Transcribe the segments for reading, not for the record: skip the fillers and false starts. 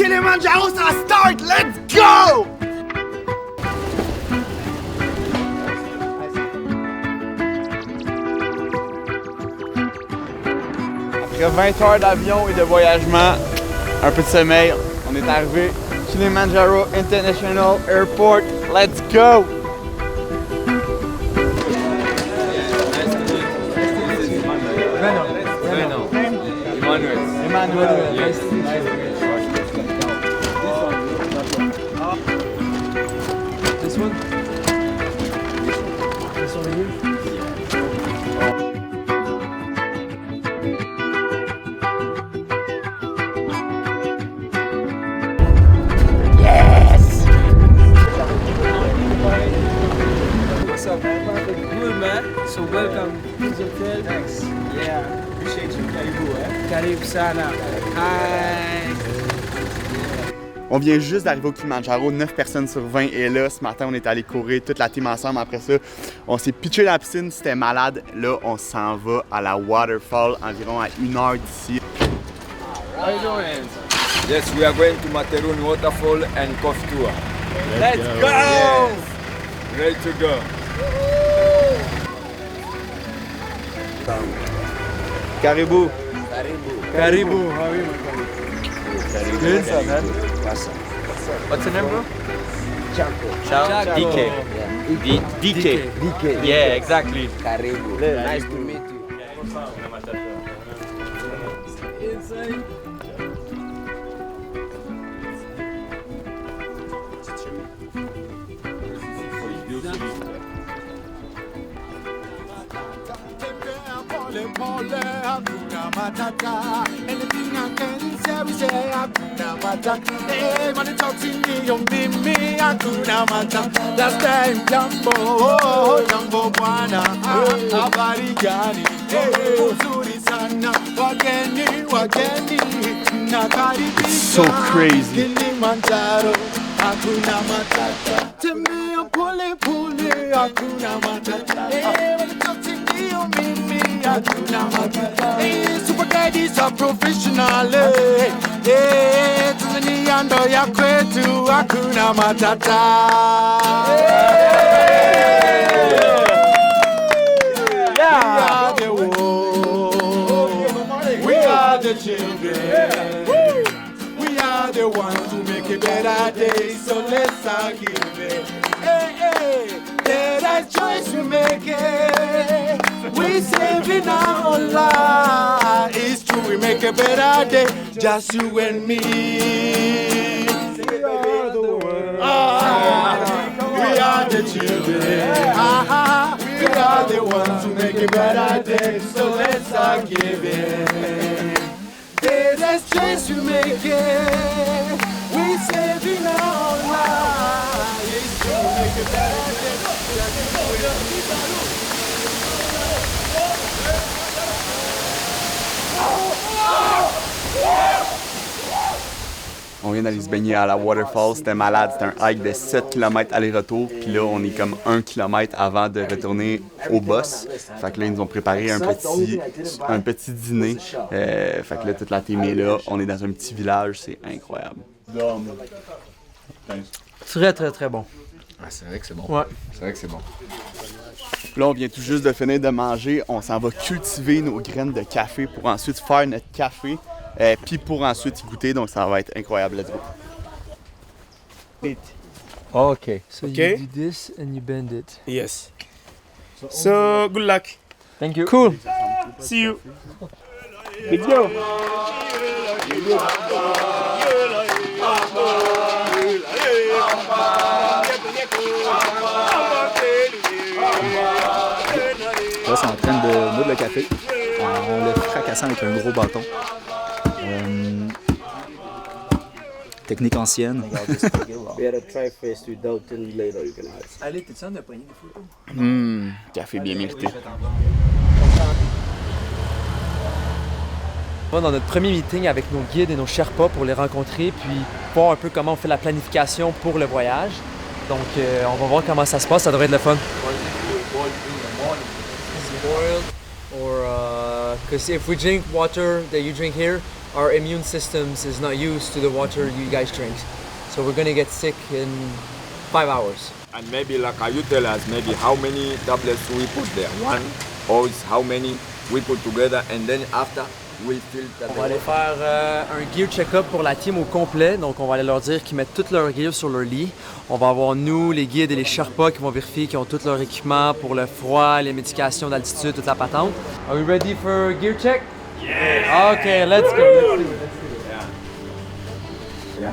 Kilimanjaro, ça start! Let's go! Après 20 heures d'avion et de voyagement, un peu de sommeil, on est arrivé Kilimanjaro International Airport. Let's go! Emmanuel. Yes. This one? This over here? Yes! What's up, man? Good, man. So welcome to the hotel. Thanks. Yeah. Appreciate you. Karibu, Karibu sana. Hi. On vient juste d'arriver au Kilimanjaro, 9 personnes sur 20 est là. Ce matin, on est allé courir toute la team ensemble. Après ça, on s'est pitché dans la piscine, c'était malade. Là, on s'en va à la waterfall, environ à 1 heure d'ici. How are you doing? Yes, we are going to Materun Waterfall and Coffee Tour. Let's go! Yes. Ready to go. Caribou. Karibu. How are you, my friend? Good. What's up, man? What's the name, bro? Chaco. DK. Yeah. DK. Yeah, exactly. Karibu. Nice to meet you. Inside. Hakuna matata. Anything I can say, we say hakuna matata. Hey, when it's talking me, you mean me, hakuna matata. Last time, Jumbo bwana, habari gani? Uzuri sana, wageni, nakaribisha. So crazy. Kilimanjaro, hakuna matata. Tembea pole pole, hakuna matata. Hey, when it's talking me, you mean me, hakuna matata. Hey, super daddies are professional. Hey, Tanzania ndo ya kwetu, hakuna matata. Yeah. We are the children. We are the ones who make a better day. So let's give it. Hey, hey, let us choice we make it. We saving our life. It's true, we make a better day. Just you and me. We are the world. We are the children. We are the ones who make a better day. So let's give it. Let us choice we make it. We saving our life. It's true, we make a better day. On vient d'aller se baigner à la waterfall, c'était malade, c'était un hike de 7 km aller-retour, puis là on est comme 1 km avant de retourner au boss. Fait que là ils nous ont préparé un petit dîner, fait que là toute la team est là, on est dans un petit village, c'est incroyable. Très, très, très bon. Ah, c'est vrai que c'est bon. Ouais. C'est vrai que c'est bon. Là on vient tout juste de finir de manger, on s'en va cultiver nos graines de café pour ensuite faire notre café. Puis pour ensuite y goûter, donc ça va être incroyable. Let's go. Okay. So Okay. you do this and you bend it. Yes. So good luck. Thank you. Cool. See you. Big go! Là, c'est en train de moudre le café en le fracassant avec un gros bâton. Technique ancienne. Allez, t'es sûr de pogner des photos? Café bien mérité. On va dans notre premier meeting avec nos guides et nos Sherpas pour les rencontrer, puis voir un peu comment on fait la planification pour le voyage. Donc, on va voir comment ça se passe, ça devrait être le fun. Boiled, or because if we drink water that you drink here, our immune systems is not used to the water you guys drink. So we're gonna get sick in 5 hours. And maybe like you tell us maybe how many tablets we put there? One, or is how many we put together, and then after we filter. On va aller faire un gear check-up pour la team au complet. Donc on va aller leur dire qu'ils mettent tout leur gear sur leur lit. On va avoir nous, les guides et les Sherpas qui vont vérifier qu'ils ont tout leur équipement pour le froid, les médications d'altitude, toute la patente. Are we ready for gear check? Yes! Okay, let's go. Let's do it.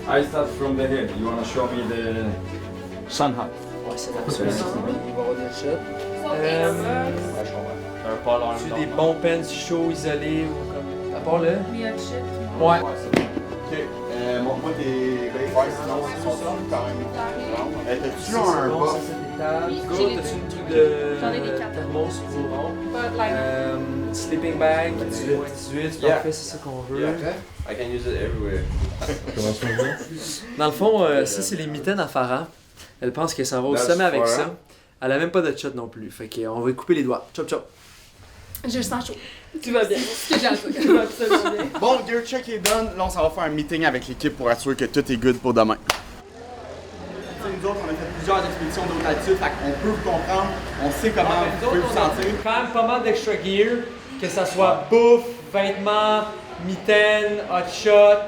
I start from the head. You wanna show me the Sun hat. Ouais, c'est absolument. Il va y avoir des shots. Tu des bons pens chauds, isolés ou comme. À part là? Ouais. Ok, montre-moi tes base. Sinon, c'est ça, quand même. T'as-tu un bas? Go, t'as-tu une truc de thermos pour sleeping bag, 18, parfait, c'est ça qu'on veut. I can use it everywhere. Dans le fond, ça c'est les mitaines à Farah. Elle pense qu'elle s'en va au sommet avec ça. Elle a même pas de shot non plus, fait qu'on va lui couper les doigts. Chop chop. Je le sens chaud. Tu vas bien. C'est ce que j'ai à toi. Tu vas absolument bien. Bon, gear check est done. Là, on s'en va faire un meeting avec l'équipe pour assurer que tout est good pour demain. Nous autres, on a fait plusieurs expéditions de haute altitude, fait qu'on peut vous comprendre, on sait comment vous pouvez vous sentir. Quand même pas mal d'extra gear, que ça soit bouffe, vêtements, mitaines, hot shot,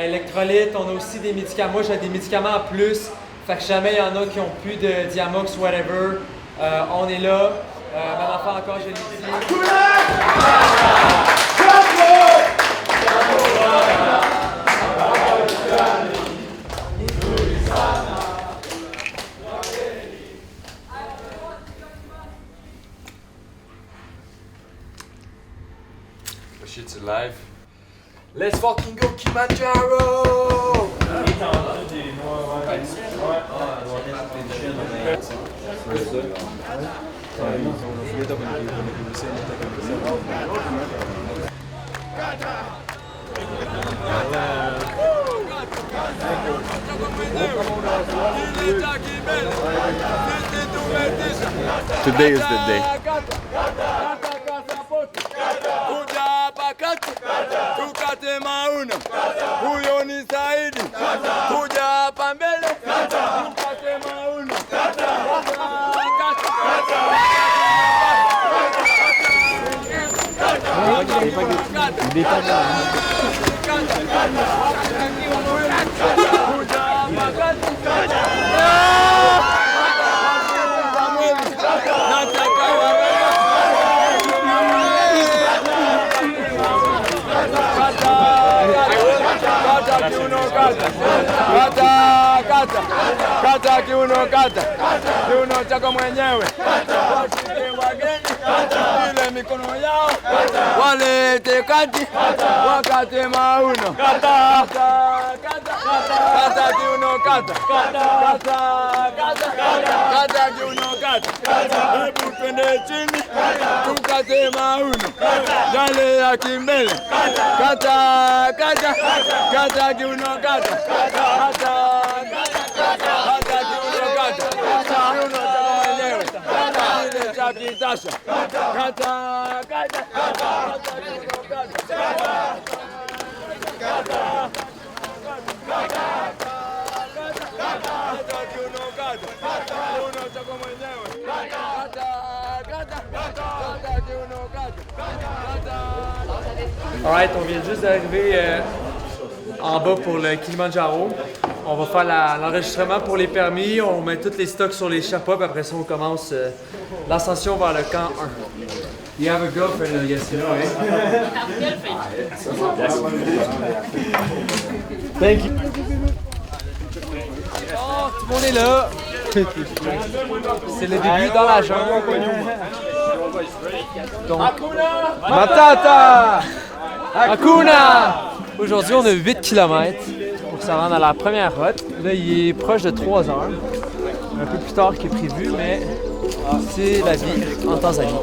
électrolytes. On a aussi des médicaments. Moi, j'ai des médicaments en plus. Fait que jamais il y en a qui ont plus de Diamox, whatever, on est là. Même affaire encore, je l'ai dit. The shit's alive. Let's fucking go Kilimanjaro! Today is the day. Tukate mauno, huyo ni Saidi, kuja hapa mbele, tukate mauno. Kata kiuno, kata kiuno chako mwenyewe, washike wageni ile mikono yao, walete kati wakate mauno, kata kiuno, kata kiuno, kata, hebu twende chini tukate mauno, yale ya kimbele, kata kiuno, kata Kitasha. Alright, on vient juste d'arriver en bas pour le Kilimanjaro. On va faire l'enregistrement pour les permis, on met tous les stocks sur les Sherpas, puis après ça on commence l'ascension vers le camp 1. You have a girlfriend, I guess, you know, eh? Thank you. Oh, tout le monde est là! C'est le début dans la jungle. Donc, Matata! Hakuna! Aujourd'hui, on a 8 km pour se rendre à la première route. Là, il est proche de 3 heures. Un peu plus tard que prévu, mais c'est la vie en Tanzanie.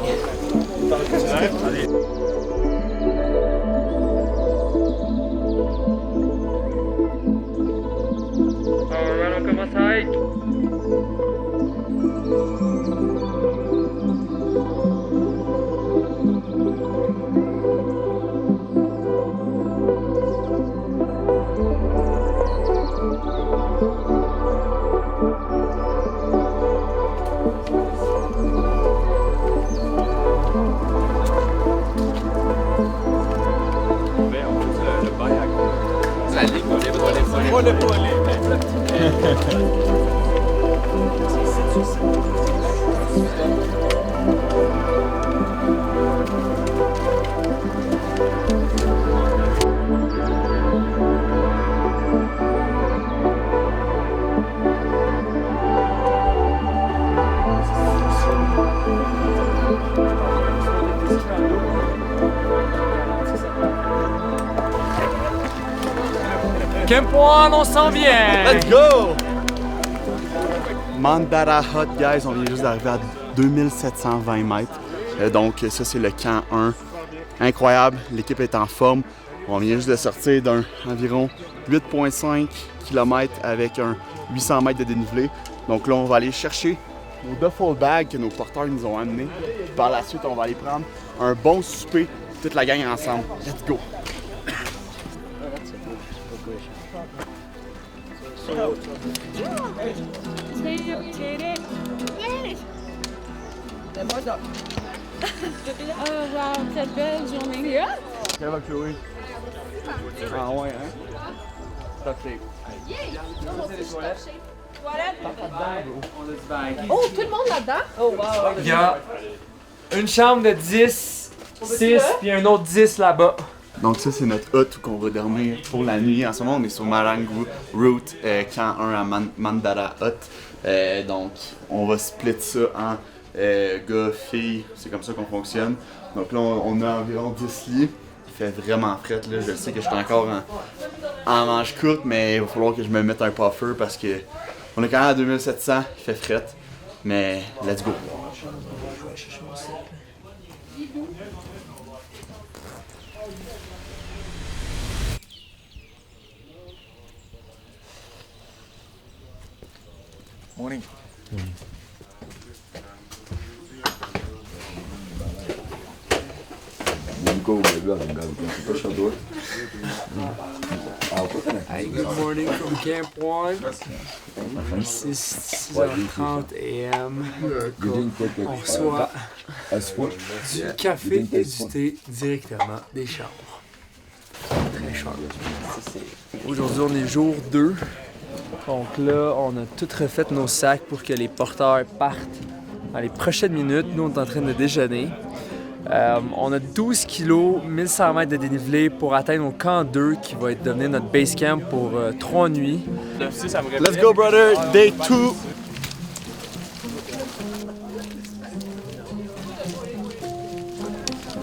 Alright, on commence à hike. Pole pole. Camp One, on s'en vient! Let's go! Mandara Hut, guys, on vient juste d'arriver à 2720 mètres. Donc ça, c'est le camp 1. Incroyable, l'équipe est en forme. On vient juste de sortir d'un environ 8,5 km avec un 800 mètres de dénivelé. Donc là, on va aller chercher nos duffel bags que nos porteurs nous ont amenés. Puis par la suite, on va aller prendre un bon souper, toute la gang ensemble. Let's go! Wow, quelle belle journée. Ça va, Chloé? Ah ouais, hein? Top shape. Oh, tout le monde là-dedans? Il y a une chambre de 10, 6, puis un autre 10 là-bas. Donc ça, c'est notre hut où on va dormir pour la nuit. En ce moment, on est sur Marangu Route, camp 1 à Mandara Hut. Donc, on va split ça en gars, filles. C'est comme ça qu'on fonctionne. Donc là, on a environ 10 lits. Il fait vraiment fret, là. Je sais que je suis encore en manche courte, mais il va falloir que je me mette un puffer parce que on est quand même à 2700. Il fait fret. Mais let's go! Morning. Hey, good morning from Camp One. Ici, 6h30 AM. On reçoit du café et du thé directement des chambres. Très cher. Aujourd'hui, on est jour 2. Donc là, on a tout refait nos sacs pour que les porteurs partent dans les prochaines minutes. Nous, on est en train de déjeuner. On a 12 kilos, 1100 mètres de dénivelé pour atteindre au camp 2 qui va être devenu notre base camp pour 3 nuits. Let's go, brother! Day 2!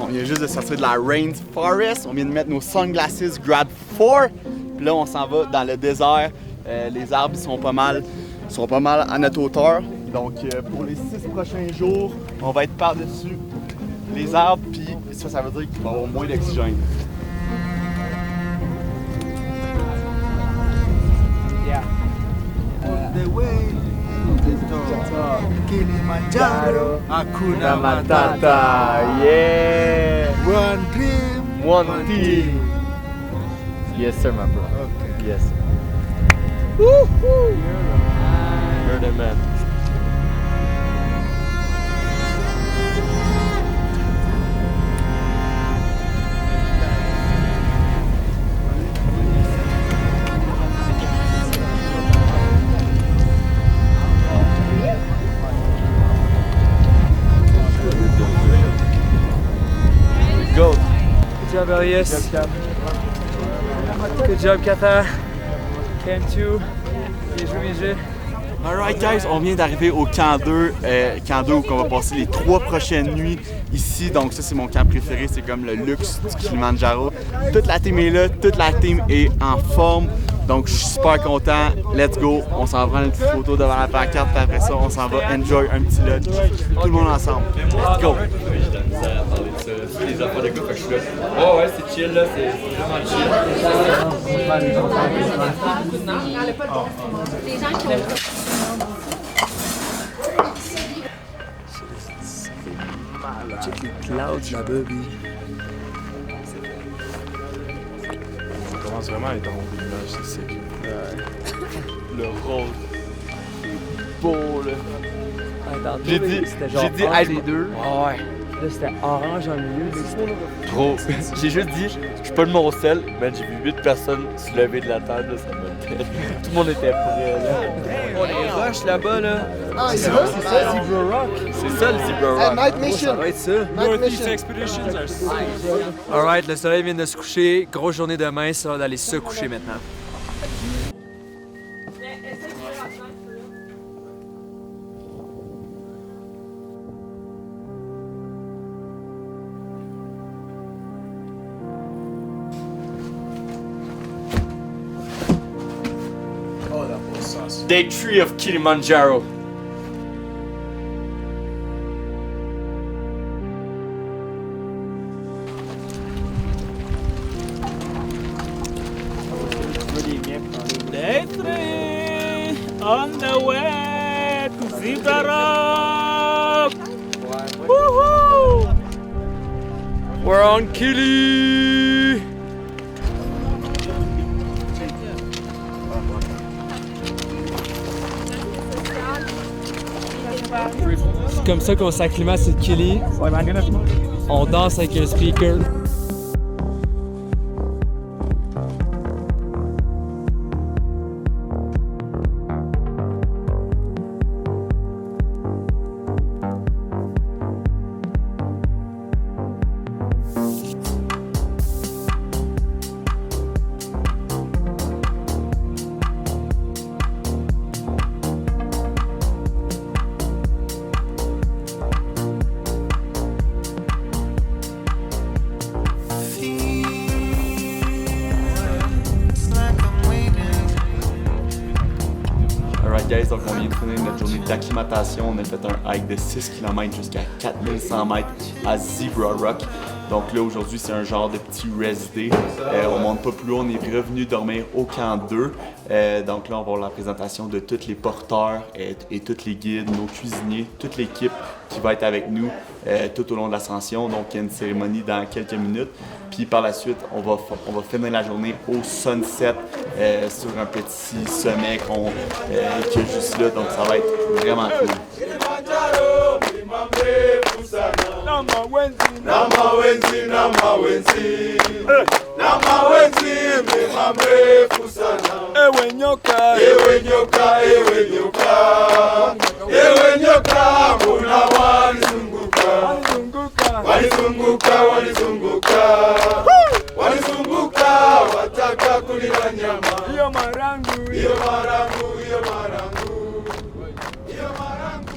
On vient juste de sortir de la Rainforest. On vient de mettre nos sunglasses Grad 4. Puis là, on s'en va dans le désert. Les arbres sont pas mal à notre hauteur. Donc, pour les 6 prochains jours, on va être par-dessus les arbres. Puis ça veut dire qu'il va y avoir moins d'oxygène. The way to the top, Kilimanjaro, Hakuna Matata. Yeah! One dream, One team! Yes, sir, my bro. Okay. Yes. Woohoo! You're the man. Go! Good job, Elias. Good job, Kata. Camp 2. Bien joué, bien joué. Alright guys, on vient d'arriver au camp 2, où on va passer les 3 prochaines nuits ici. Donc ça, c'est mon camp préféré, c'est comme le luxe du Kilimanjaro. Toute la team est là, toute la team est en forme. Donc je suis super content. Let's go, on s'en prend une petite photo devant la pancarte, puis après ça, on s'en va enjoy un petit lunch. Tout le monde ensemble. Let's go! Les affaires de gars, fait que je suis là. Oh ouais, c'est chill là, c'est vraiment chill. Les gens qui ont... Check les clouds là-bas, oui. On commence vraiment à être en haut de l'image, c'est sick. Le rôle. Beau là. Tantôt, J'ai dit, c'était genre j'ai dit, entre hey, les deux. ouais. Là, c'était orange en milieu. Gros, j'ai juste dit, je suis pas de mon sel, mais j'ai vu 8 personnes se lever de la table, là, ça me fait. Tout le monde était prêt, là. Oh, les roches là-bas, là. Ah, c'est ça, Zebra Rock. C'est ça, le Zebra Rock. Night Mission. Ça doit être ça. Northeast Expeditions are sick. Alright, le soleil vient de se coucher. Grosse journée demain, ça va d'aller se coucher maintenant. Day 3 of Kilimanjaro. Day 3 on the way to Zebra Rock. Woohoo! We're on Kili! C'est comme ça qu'on s'acclimate sur Kili. On danse avec un speaker. Alright guys, donc on vient de finir notre journée d'acclimatation. On a fait un hike de 6 km jusqu'à 4100 mètres à Zebra Rock. Donc là aujourd'hui c'est un genre de petit rest day. On monte pas plus haut, on est revenu dormir au camp 2. Donc là on va voir la présentation de tous les porteurs et tous les guides, nos cuisiniers, toute l'équipe qui va être avec nous tout au long de l'ascension. Donc il y a une cérémonie dans quelques minutes. Puis par la suite on va finir la journée au sunset sur un petit sommet qu'il y a juste là. Donc ça va être vraiment cool. Ewe nyoka, ewe nyoka, ewe nyoka, ewe nyoka, mbona walizunguka, walizunguka, walizunguka, walizunguka, wataka kulila nyama. Iyo marangu, iyo marangu, iyo marangu, iyo marangu.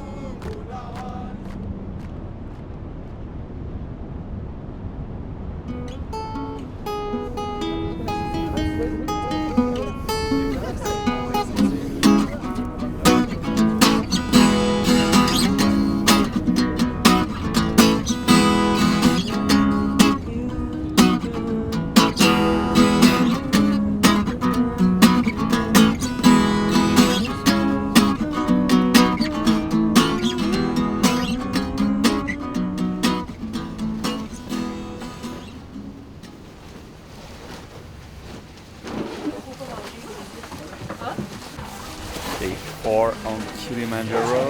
Day 4 on Kilimanjaro.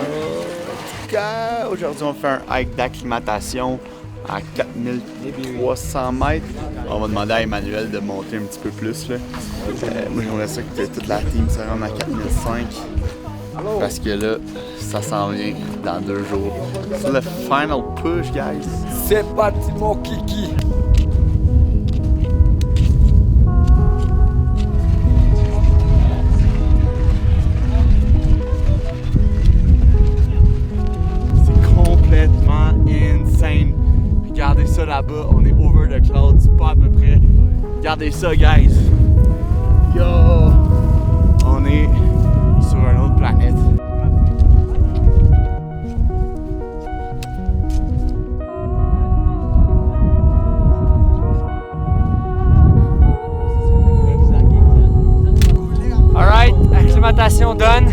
Aujourd'hui, on fait un hike d'acclimatation à 4300 mètres. On va demander à Emmanuel de monter un petit peu plus. Là. Moi, j'aimerais ça que toute la team se rende à 4005. Parce que là, ça s'en vient dans 2 jours. C'est le final push, guys. C'est parti, mon kiki! Insane. Regardez ça là-bas, on est over the clouds, pas à peu près. Regardez ça, guys. Yo! On est sur une autre planète. Alright, acclimatation done.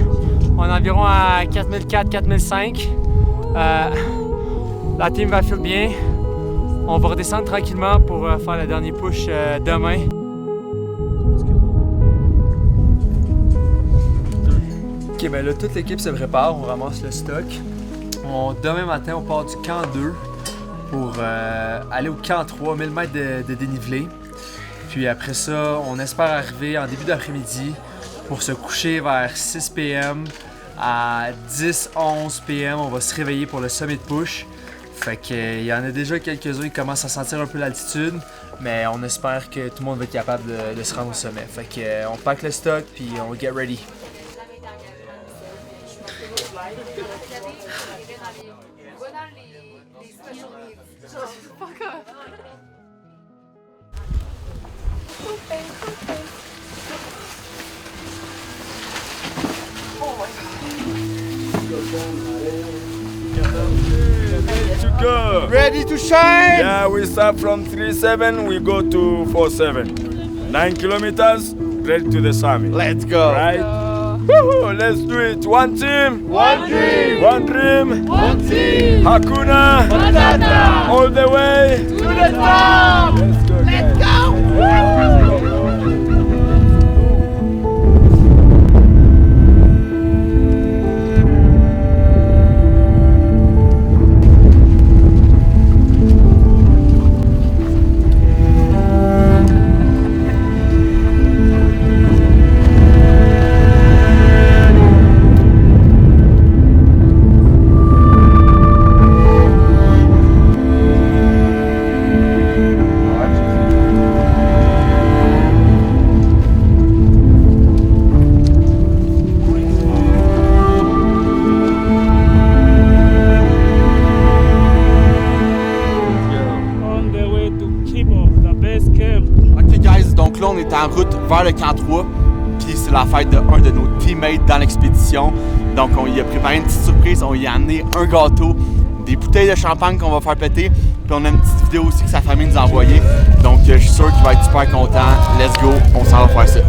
On est environ à 4004-4005. La team va filer bien. On va redescendre tranquillement pour faire le dernier push demain. Ok, ben là, toute l'équipe se prépare, on ramasse le stock. Demain matin, on part du camp 2. pour aller au camp 3, 1000 mètres de dénivelé. Puis après ça, on espère arriver en début d'après-midi pour se coucher vers 6 p.m. À 10-11 p.m., on va se réveiller pour le summit push. Fait qu'il y en a déjà quelques-uns qui commencent à sentir un peu l'altitude, mais on espère que tout le monde va être capable de se rendre au sommet. Fait qu'on pack le stock puis on get ready. Go. Ready to shine? Yeah, we start from 3-7, we go to 4-7. 9 kilometers, ready to the summit. Let's go. Right? Woohoo, let's do it. One team. One dream. One dream. One team. Hakuna Matata. All the way To the top. Let's go. Let's go. Woo. En route vers le camp 3, puis c'est la fête d'un de nos teammates dans l'expédition. Donc on y a préparé une petite surprise, on y a amené un gâteau, des bouteilles de champagne qu'on va faire péter, puis on a une petite vidéo aussi que sa famille nous a envoyée. Donc je suis sûr qu'il va être super content. Let's go, on s'en va faire ça.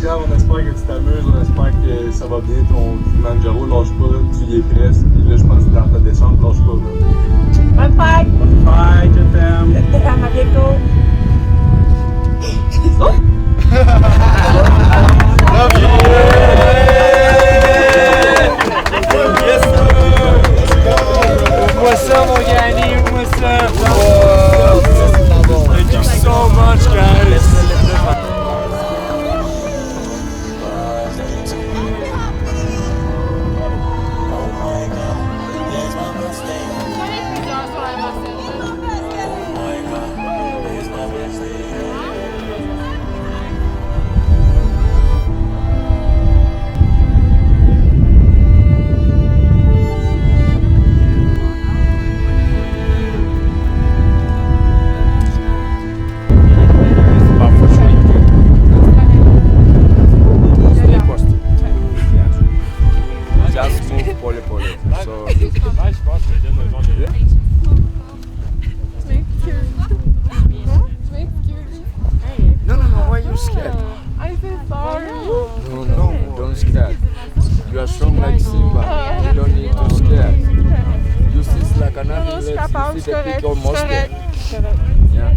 On espère que tu t'amuses, on espère que ça va bien, ton Kilimanjaro, lâche pas, tu y es presque. Là, je pense que dans ta descente, lâche pas. Bonne fête! Bonne fête, je t'aime! Je t'aime, à bientôt! Love you! Yes, Ouvre-moi ça, mon Yanni, ouvre-moi ça! Thank you so much, guys! You are strong like Simba. You don't need to scare. You see like an animal. You see the big almost there.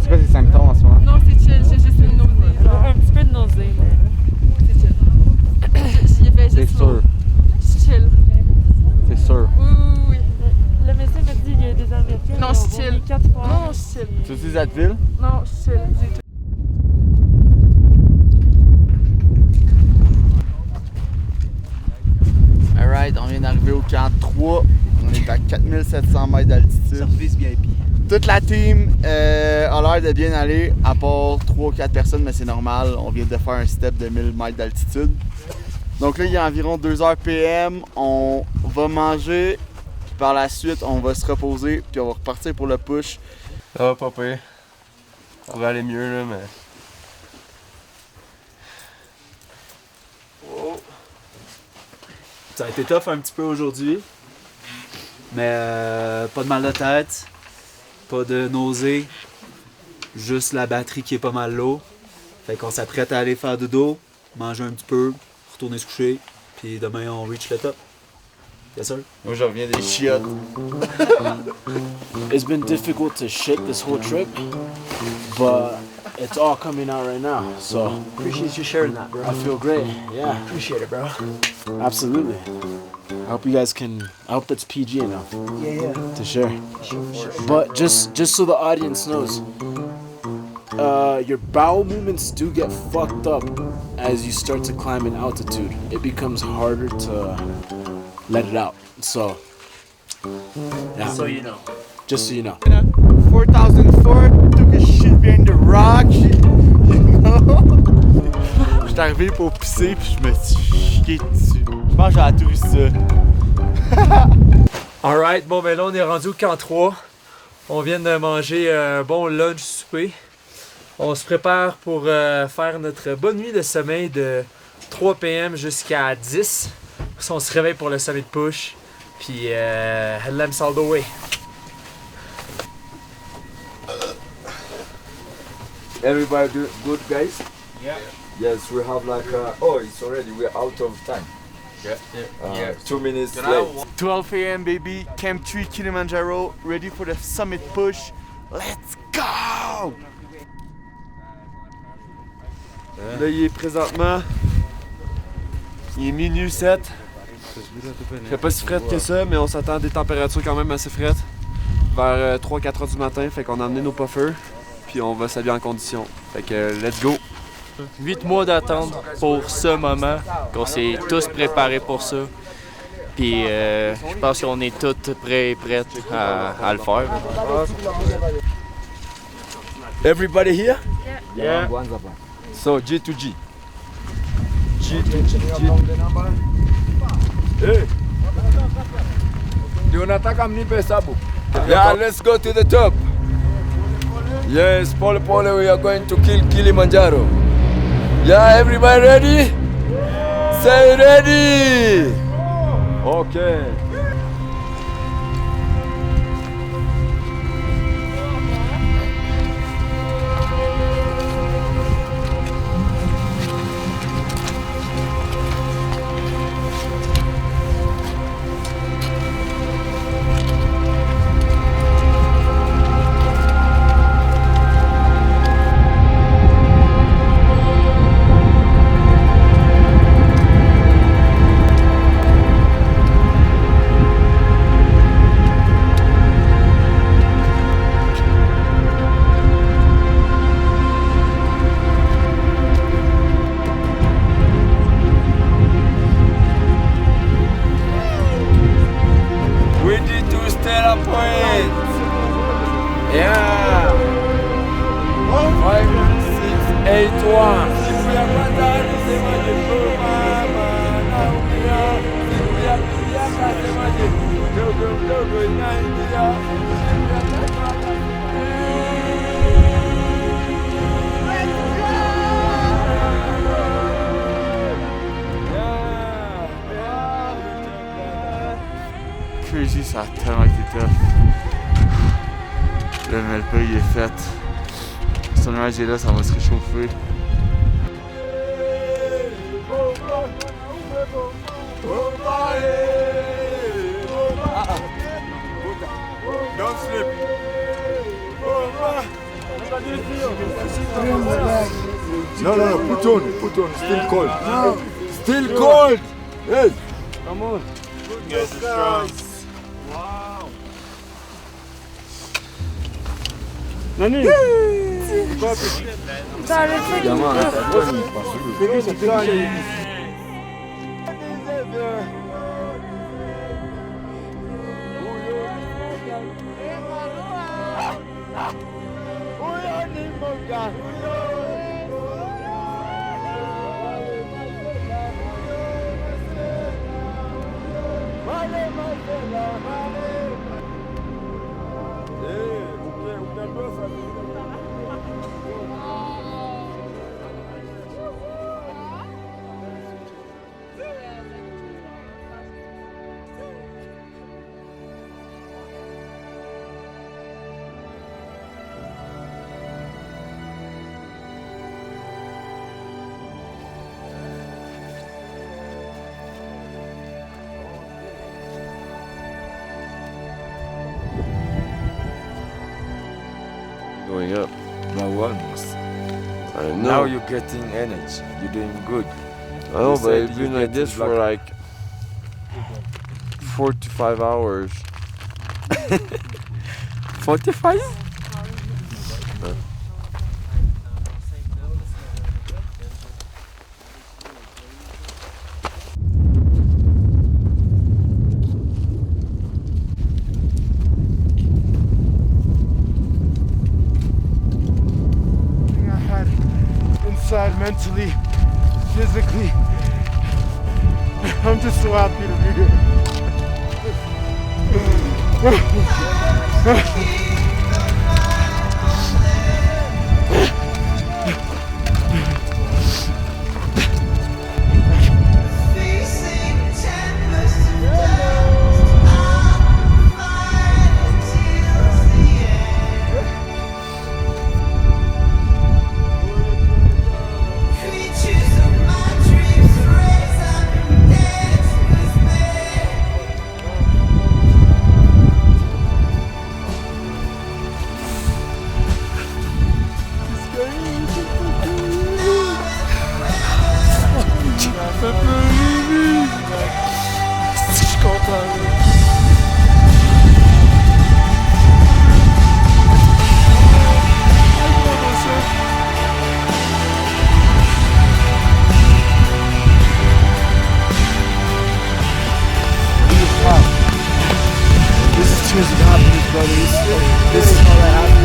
C'est quoi tes symptômes en ce moment? Non, c'est chill, j'ai juste une nausée. Un petit peu de nausée, mais c'est chill. J'y ai fait juste. C'est sûr. Chill. C'est sûr. Oui. Le médecin m'a dit qu'il y a des Américains. Non, je chill. Non, je chill. Tu utilises Advil? Non, je chill. Alright, on vient d'arriver au camp 3. On est à 4700 mètres d'altitude. Service VIP. Toute la team a l'air de bien aller, à part 3 ou 4 personnes, mais c'est normal. On vient de faire un step de 1000 mètres d'altitude. Donc là, il y a environ 2h PM. On va manger, puis par la suite, on va se reposer, puis on va repartir pour le push. Ça va pas pire. Ça va aller mieux, là, mais... Ça a été tough un petit peu aujourd'hui, mais pas de mal de tête, pas de nausée, juste la batterie qui est pas mal low. Fait qu'on s'apprête à aller faire dodo, manger un petit peu, retourner se coucher, puis demain on reach le top. Yes sir? Moi je reviens des chiottes. It's been difficult to shake this whole trip, but it's all coming out right now. So Appreciate you sharing that, bro. I feel great. Yeah, Appreciate it, bro. absolutely. I hope you guys can. I hope that's PG enough Yeah. to share. But just so the audience knows, your bowel movements do get fucked up as you start to climb in altitude. It becomes harder to let it out. So, yeah. So you know. Just so you know. 4004, took a shit behind the rock, you know? J'étais arrivé pour pisser puis je me suis chié dessus. Je pense que j'ai atterri ça. Alright, bon ben là on est rendu au camp 3. On vient de manger un bon lunch souper. On se prépare pour faire notre bonne nuit de sommeil de 3 p.m. jusqu'à 10. On se réveille pour le summit push. Puis headlamps all the way. Everybody good, guys? Yeah. Yes, we have like, it's already, we're out of time. Yeah. 2 minutes late. 12 a.m. baby, Camp 3 Kilimanjaro, ready for the summit push. Let's go! Là, il est présentement. Il est minuit 7. Il fait pas si frais que ça, mais on s'attend à des températures quand même assez fraîches. Vers 3-4 heures du matin, fait qu'on a emmené nos puffers. Puis on va s'habiller en condition. Fait que let's go! 8 mois d'attente pour ce moment, qu'on s'est tous préparés pour ça. Puis je pense qu'on est tous prêts et prêtes à le faire. Everybody here? Yeah. So G2G. Hey! Tunataka mnipe hesabu. Yeah, let's go to the top. Yes, pole pole, we are going to kill Kilimanjaro. Yeah, everybody ready? Say ready! Okay. Yeah! 5, 6, 8, 1. Crazy, ça a tellement été tough. Le MLP il est fait. Sunrise est là, ça va se réchauffer. Don't sleep. No, put on, still cold. Still cold! Yes! Come on. You guys are strong. Nani? going up. But almost. I know. Now you're getting energy. You're doing good. I know, You but said it's been you like get this for lucky. like 4 to 5 hours. 45? I had inside mentally, physically. I'm just so happy to be here. This is tears of happiness, brother. This is all that happens.